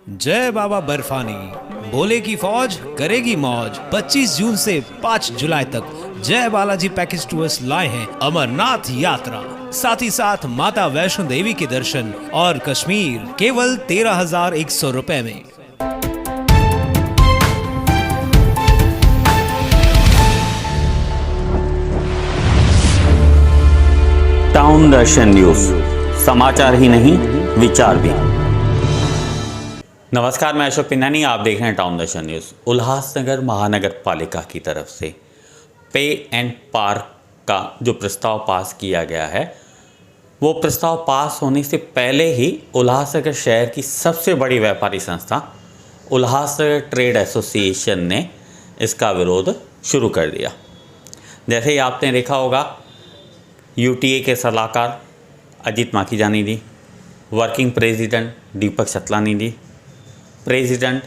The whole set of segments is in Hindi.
जय बाबा बर्फानी, भोले की फौज करेगी मौज। 25 जून से 5 जुलाई तक जय बालाजी पैकेज टूर्स लाए हैं अमरनाथ यात्रा, साथ ही साथ माता वैष्णो देवी के दर्शन और कश्मीर केवल 13,100 रुपए में। टाउन दर्शन न्यूज, समाचार ही नहीं विचार भी। नमस्कार, मैं अशोक पिन्नानी, आप देख रहे हैं टाउन दर्शन न्यूज। उल्लासनगर महानगर पालिका की तरफ से पे एंड पार्क का जो प्रस्ताव पास किया गया है, वो प्रस्ताव पास होने से पहले ही उल्लासनगर शहर की सबसे बड़ी व्यापारी संस्था उल्लासनगर ट्रेड एसोसिएशन ने इसका विरोध शुरू कर दिया। जैसे ही आपने देखा होगा, यूटीए के सलाहकार अजीत माखीजानी जी, वर्किंग प्रेसिडेंट दीपक सतलानी जी, प्रेसिडेंट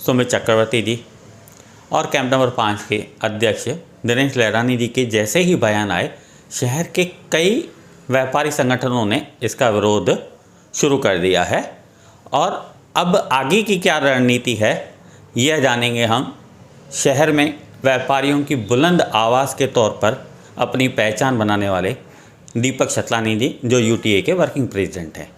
सुमित चक्रवर्ती जी और कैंप नंबर 5 के अध्यक्ष दिनेश लहरानी जी के जैसे ही बयान आए, शहर के कई व्यापारी संगठनों ने इसका विरोध शुरू कर दिया है। और अब आगे की क्या रणनीति है, यह जानेंगे हम शहर में व्यापारियों की बुलंद आवाज़ के तौर पर अपनी पहचान बनाने वाले दीपक सतलानी जी, जो यूटीए के वर्किंग प्रेसिडेंट हैं।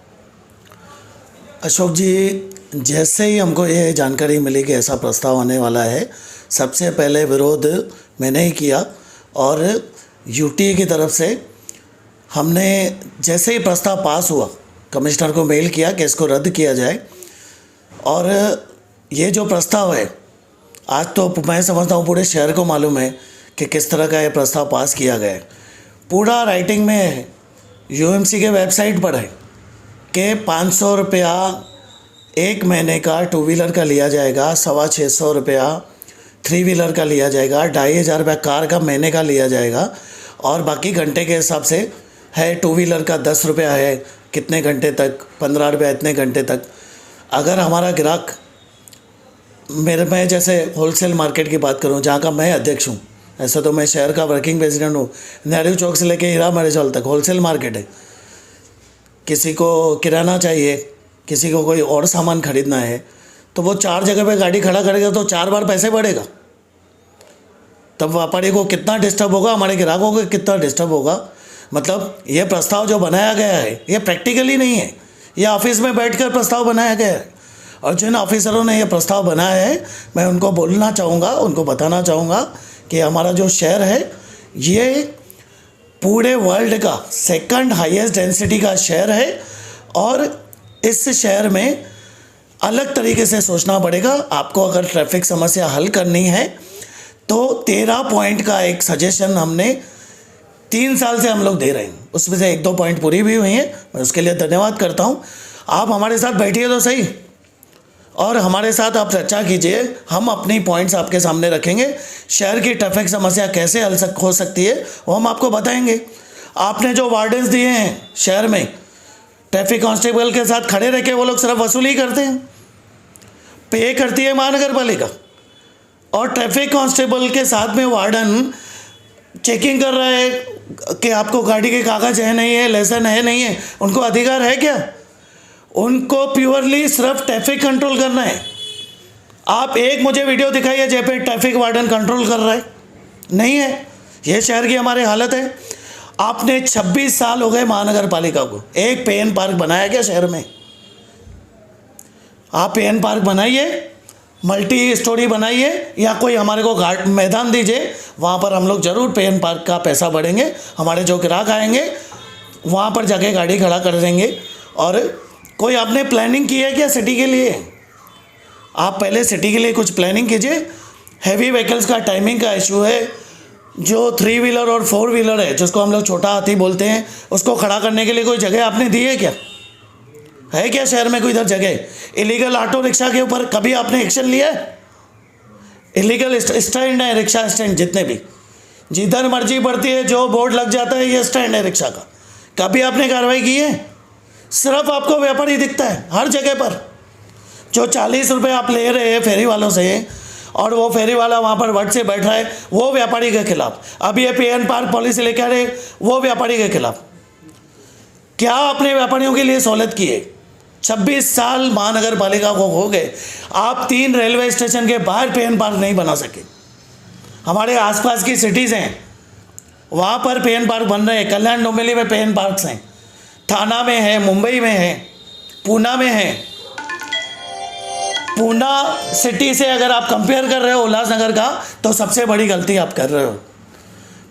अशोक जी, जैसे ही हमको ये जानकारी मिली कि ऐसा प्रस्ताव आने वाला है, सबसे पहले विरोध मैंने ही किया और यूटीए की तरफ से हमने जैसे ही प्रस्ताव पास हुआ, कमिश्नर को मेल किया कि इसको रद्द किया जाए। और ये जो प्रस्ताव है, आज तो मैं समझता हूँ पूरे शहर को मालूम है कि किस तरह का ये प्रस्ताव पास किया गया है। पूरा राइटिंग में है, यूएमसी के वेबसाइट पर है कि 500 रुपया एक महीने का टू व्हीलर का लिया जाएगा, 650 रुपया थ्री व्हीलर का लिया जाएगा, 2,500 रुपया कार का महीने का लिया जाएगा और बाकी घंटे के हिसाब से है। टू व्हीलर का 10 रुपया है कितने घंटे तक, 15 रुपया इतने घंटे तक। अगर हमारा ग्राहक, मैं जैसे होलसेल मार्केट की बात करूं, जहां का मैं अध्यक्ष हूं, ऐसा तो मैं शहर का वर्किंग प्रेसिडेंट हूं। नेहरू चौक से लेके हीरा मैरिज तक होलसेल मार्केट है। किसी को किराना चाहिए, किसी को कोई और सामान खरीदना है, तो वो 4 जगह पे गाड़ी खड़ा करेगा तो 4 बार पैसे बढ़ेगा। तब व्यापारी को कितना डिस्टर्ब होगा, हमारे ग्राहकों को कितना डिस्टर्ब होगा। मतलब ये प्रस्ताव जो बनाया गया है, ये प्रैक्टिकली नहीं है, ये ऑफिस में बैठकर प्रस्ताव बनाया गया है। और जिन ऑफिसरों ने ये प्रस्ताव बनाया है, मैं उनको बोलना चाहूँगा, उनको बताना चाहूँगा कि हमारा जो शहर है, ये पूरे वर्ल्ड का 2nd हाईएस्ट डेंसिटी का शहर है और इस शहर में अलग तरीके से सोचना पड़ेगा। आपको अगर ट्रैफिक समस्या हल करनी है तो 13 पॉइंट का एक सजेशन हमने 3 साल से हम लोग दे रहे हैं, उसमें से 1-2 पॉइंट पूरी भी हुई हैं। मैं उसके लिए धन्यवाद करता हूं। आप हमारे साथ बैठिए तो सही और हमारे साथ आप चर्चा कीजिए, हम अपनी पॉइंट्स आपके सामने रखेंगे। शहर की ट्रैफिक समस्या कैसे हल हो सकती है वो हम आपको बताएंगे। आपने जो वार्डन्स दिए हैं शहर में, ट्रैफिक कांस्टेबल के साथ खड़े रह के वो लोग सिर्फ वसूली करते हैं, पे करती है महानगर पालिका। और ट्रैफिक कांस्टेबल के साथ में वार्डन चेकिंग कर रहा है कि आपको गाड़ी के कागज़ है नहीं है, लाइसेंस है नहीं है। उनको अधिकार है क्या? उनको प्योरली सिर्फ ट्रैफिक कंट्रोल करना है। आप एक मुझे वीडियो दिखाइए जहाँ पे ट्रैफिक वार्डन कंट्रोल कर रहा है, नहीं है। ये शहर की हमारी हालत है। आपने 26 साल हो गए महानगर पालिका को, एक पे एंड पार्क बनाया गया शहर में? आप पे एंड पार्क बनाइए, मल्टी स्टोरी बनाइए, या कोई हमारे को घाट मैदान दीजिए, वहाँ पर हम लोग ज़रूर पे एंड पार्क का पैसा बढ़ेंगे। हमारे जो ग्राहक आएंगे वहाँ पर जाके गाड़ी खड़ा कर देंगे। और कोई आपने प्लानिंग की है क्या सिटी के लिए? आप पहले सिटी के लिए कुछ प्लानिंग कीजिए। हैवी व्हीकल्स का टाइमिंग का इशू है। जो 3 व्हीलर और 4 व्हीलर है, जिसको हम लोग छोटा हाथी बोलते हैं, उसको खड़ा करने के लिए कोई जगह आपने दी है क्या? है क्या शहर में कोई इधर जगह? इलीगल ऑटो रिक्शा के ऊपर कभी आपने एक्शन लिया है? इलीगल स्टैंड है रिक्शा स्टैंड, जितने भी जिधर मर्जी पड़ती है, जो बोर्ड लग जाता है ये स्टैंड है रिक्शा का, कभी आपने कार्रवाई की है? सिर्फ आपको व्यापारी दिखता है हर जगह पर। जो 40 रुपये आप ले रहे हैं फेरी वालों से, और वो फेरी वाला वहाँ पर वट से बैठ रहा है, वो व्यापारी के खिलाफ। अभी ये पे एंड पार्क पॉलिसी लेकर आ रहे, वो व्यापारी के खिलाफ। क्या आपने व्यापारियों के लिए सहूलत की है? 26 साल महानगर पालिका को हो गए, आप 3 रेलवे स्टेशन के बाहर पे एंड पार्क नहीं बना सके। हमारे आसपास की सिटीज़ हैं, वहाँ पर पे एंड पार्क बन रहे हैं। कल्याण डोंबिवली में पे एंड पार्क्स हैं, थाना में है, मुंबई में है, पूना में है। पूना सिटी से अगर आप कंपेयर कर रहे हो उल्लासनगर का, तो सबसे बड़ी गलती आप कर रहे हो।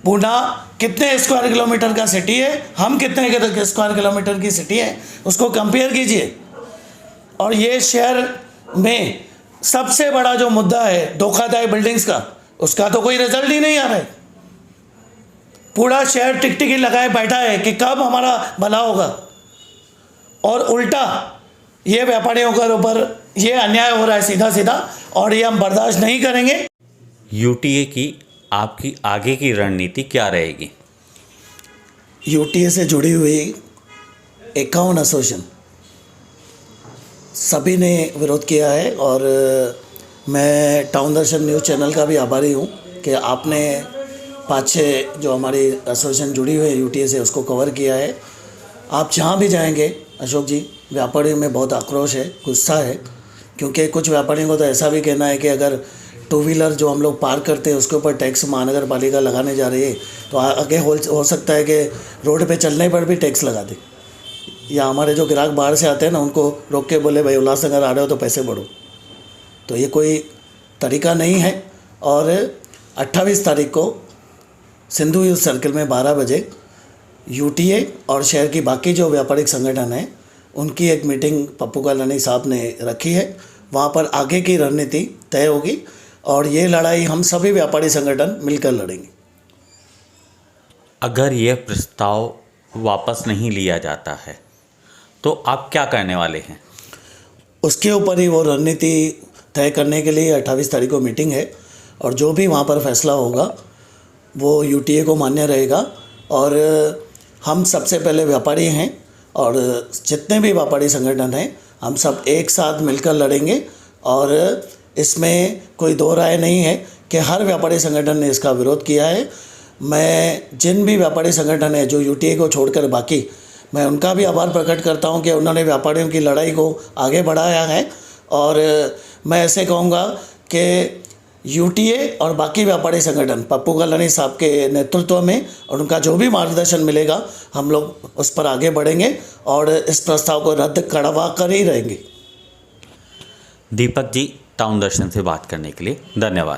पूना कितने स्क्वायर किलोमीटर का सिटी है, हम कितने स्क्वायर किलोमीटर की सिटी है, उसको कंपेयर कीजिए। और ये शहर में सबसे बड़ा जो मुद्दा है धोखाधड़ी बिल्डिंग्स का, उसका तो कोई रिजल्ट ही नहीं आ रहा है। पूरा शहर टिकटिकी लगाए बैठा है कि कब हमारा भला होगा, और उल्टा ये व्यापारियों के ऊपर ये अन्याय हो रहा है सीधा सीधा, और ये हम बर्दाश्त नहीं करेंगे। यूटीए की आपकी आगे की रणनीति क्या रहेगी? यूटीए से जुड़ी हुई 51 एसोसिएशन सभी ने विरोध किया है, और मैं टाउन दर्शन न्यूज़ चैनल का भी आभारी हूँ कि आपने 5-6 जो हमारी एसोसिएशन जुड़ी हुई है यूटीए से, उसको कवर किया है। आप जहाँ भी जाएंगे अशोक जी, व्यापारियों में बहुत आक्रोश है, गुस्सा है, क्योंकि कुछ व्यापारियों को तो ऐसा भी कहना है कि अगर 2 व्हीलर जो हम लोग पार्क करते हैं उसके ऊपर टैक्स महानगर पालिका लगाने जा रही है, तो आगे हो सकता है कि रोड पे चलने पर भी टैक्स लगा दे, या हमारे जो ग्राहक बाहर से आते हैं ना, उनको रोक के बोले भाई उल्लासनगर आ रहे हो तो पैसे बढ़ो। तो ये कोई तरीका नहीं है। और 28 तारीख को सिंधु यूथ सर्किल में 12 बजे यूटीए और शहर की बाकी जो व्यापारिक संगठन हैं उनकी एक मीटिंग पप्पू कालानी साहब ने रखी है। वहाँ पर आगे की रणनीति तय होगी, और ये लड़ाई हम सभी व्यापारी संगठन मिलकर लड़ेंगे। अगर यह प्रस्ताव वापस नहीं लिया जाता है तो आप क्या करने वाले हैं? उसके ऊपर ही वो रणनीति तय करने के लिए 28 तारीख को मीटिंग है, और जो भी वहाँ पर फैसला होगा वो यूटीए को मान्य रहेगा। और हम सबसे पहले व्यापारी हैं, और जितने भी व्यापारी संगठन हैं हम सब एक साथ मिलकर लड़ेंगे। और इसमें कोई दो राय नहीं है कि हर व्यापारी संगठन ने इसका विरोध किया है। मैं जिन भी व्यापारी संगठन है जो यूटीए को छोड़कर बाकी, मैं उनका भी आभार प्रकट करता हूं कि उन्होंने व्यापारियों की लड़ाई को आगे बढ़ाया है। और मैं ऐसे कहूँगा कि यूटीए और बाकी व्यापारी संगठन पप्पू कालानी साहब के नेतृत्व में, और उनका जो भी मार्गदर्शन मिलेगा हम लोग उस पर आगे बढ़ेंगे और इस प्रस्ताव को रद्द करवा कर ही रहेंगे। दीपक जी, टाउन दर्शन से बात करने के लिए धन्यवाद।